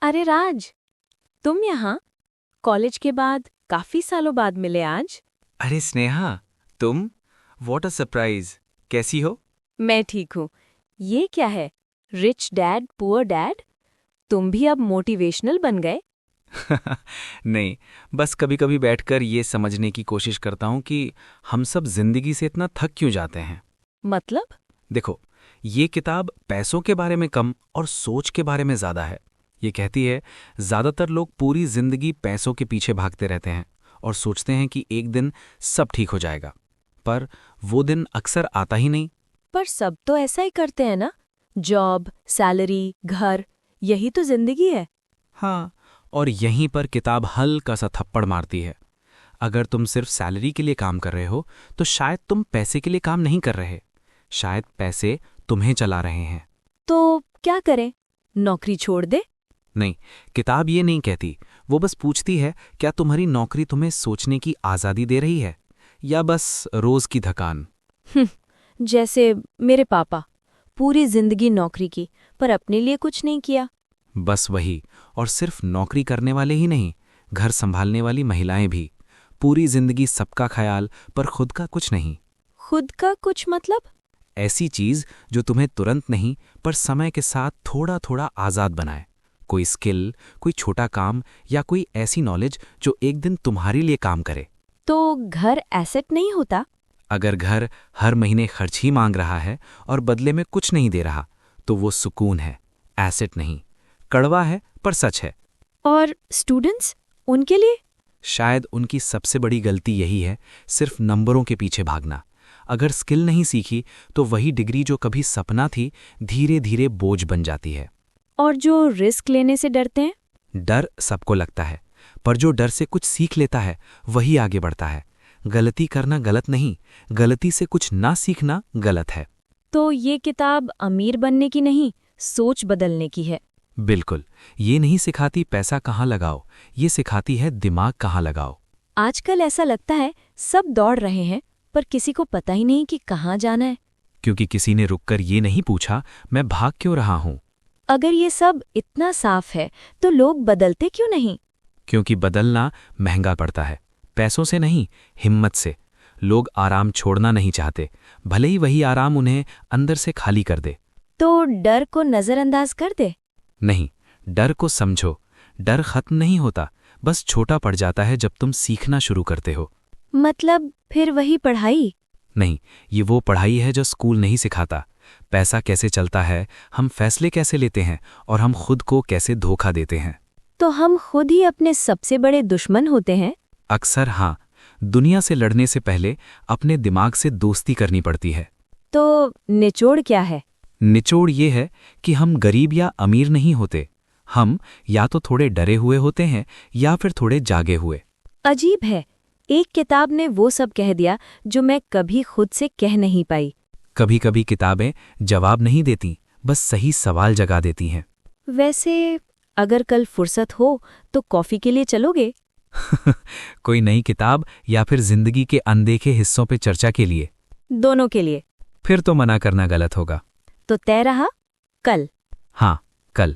अरे राज, तुम यहाँ कॉलेज के बाद काफी सालों बाद मिले आज। अरे स्नेहा, तुम? What a surprise. कैसी हो? मैं ठीक हूँ। ये क्या है? Rich dad poor dad? तुम भी अब मोटिवेशनल बन गए? नहीं, बस कभी-कभी बैठकर ये समझने की कोशिश करता हूँ कि हम सब जिंदगी से इतना थक क्यों जाते हैं। मतलब? देखो, ये किताब पैसों के बारे में कम और सोच के बारे में ज्यादा है। ये कहती है, ज्यादातर लोग पूरी जिंदगी पैसों के पीछे भागते रहते हैं और सोचते हैं कि एक दिन सब ठीक हो जाएगा। पर वो दिन अक्सर आता ही नहीं। पर सब तो ऐसा ही करते हैं ना। जॉब, सैलरी, घर, यही तो जिंदगी है। हाँ, और यहीं पर किताब हल्का सा थप्पड़ मारती है। अगर तुम सिर्फ सैलरी के लिए काम कर रहे हो तो शायद तुम पैसे के लिए काम नहीं कर रहे। शायद पैसे तुम्हें चला रहे हैं। तो क्या करें? नौकरी छोड़ दे? नहीं, किताब ये नहीं कहती। वो बस पूछती है, क्या तुम्हारी नौकरी तुम्हें सोचने की आज़ादी दे रही है या बस रोज की थकान। जैसे मेरे पापा, पूरी जिंदगी नौकरी की पर अपने लिए कुछ नहीं किया। बस वही। और सिर्फ नौकरी करने वाले ही नहीं, घर संभालने वाली महिलाएं भी। पूरी जिंदगी सबका ख्याल पर खुद का कुछ नहीं। खुद का कुछ मतलब? ऐसी चीज जो तुम्हें तुरंत नहीं पर समय के साथ थोड़ा थोड़ा आज़ाद बनाए। कोई स्किल, कोई छोटा काम या कोई ऐसी नॉलेज जो एक दिन तुम्हारे लिए काम करे। तो घर एसेट नहीं होता? अगर घर हर महीने खर्च ही मांग रहा है और बदले में कुछ नहीं दे रहा, तो वो सुकून है, एसेट नहीं। कड़वा है पर सच है। और स्टूडेंट्स, उनके लिए? शायद उनकी सबसे बड़ी गलती यही है, सिर्फ नंबरों के पीछे भागना। अगर स्किल नहीं सीखी तो वही डिग्री जो कभी सपना थी, धीरे धीरे बोझ बन जाती है। और जो रिस्क लेने से डरते हैं? डर सबको लगता है, पर जो डर से कुछ सीख लेता है वही आगे बढ़ता है। गलती करना गलत नहीं, गलती से कुछ ना सीखना गलत है। तो ये किताब अमीर बनने की नहीं, सोच बदलने की है। बिल्कुल। ये नहीं सिखाती पैसा कहाँ लगाओ, ये सिखाती है दिमाग कहाँ लगाओ। आजकल ऐसा लगता है सब दौड़ रहे हैं पर किसी को पता ही नहीं कि कहाँ जाना है। क्योंकि किसी ने रुककर ये नहीं पूछा, मैं भाग क्यों रहा हूँ। अगर ये सब इतना साफ है तो लोग बदलते क्यों नहीं? क्योंकि बदलना महंगा पड़ता है। पैसों से नहीं, हिम्मत से। लोग आराम छोड़ना नहीं चाहते, भले ही वही आराम उन्हें अंदर से खाली कर दे। तो डर को नजरअंदाज कर दे? नहीं, डर को समझो। डर खत्म नहीं होता, बस छोटा पड़ जाता है जब तुम सीखना शुरू करते हो। मतलब फिर वही पढ़ाई? नहीं, ये वो पढ़ाई है जो स्कूल नहीं सिखाता। पैसा कैसे चलता है, हम फैसले कैसे लेते हैं और हम खुद को कैसे धोखा देते हैं। तो हम खुद ही अपने सबसे बड़े दुश्मन होते हैं। अक्सर हाँ। दुनिया से लड़ने से पहले अपने दिमाग से दोस्ती करनी पड़ती है। तो निचोड़ क्या है? निचोड़ ये है कि हम गरीब या अमीर नहीं होते। हम या तो थोड़े डरे हुए होते हैं या फिर थोड़े जागे हुए। अजीब है, एक किताब ने वो सब कह दिया जो मैं कभी खुद से कह नहीं पाई। कभी कभी किताबें जवाब नहीं देती, बस सही सवाल जगा देती हैं। वैसे अगर कल फुर्सत हो तो कॉफी के लिए चलोगे? कोई नई किताब या फिर जिंदगी के अनदेखे हिस्सों पे चर्चा के लिए? दोनों के लिए। फिर तो मना करना गलत होगा। तो तय रहा, कल। हाँ, कल।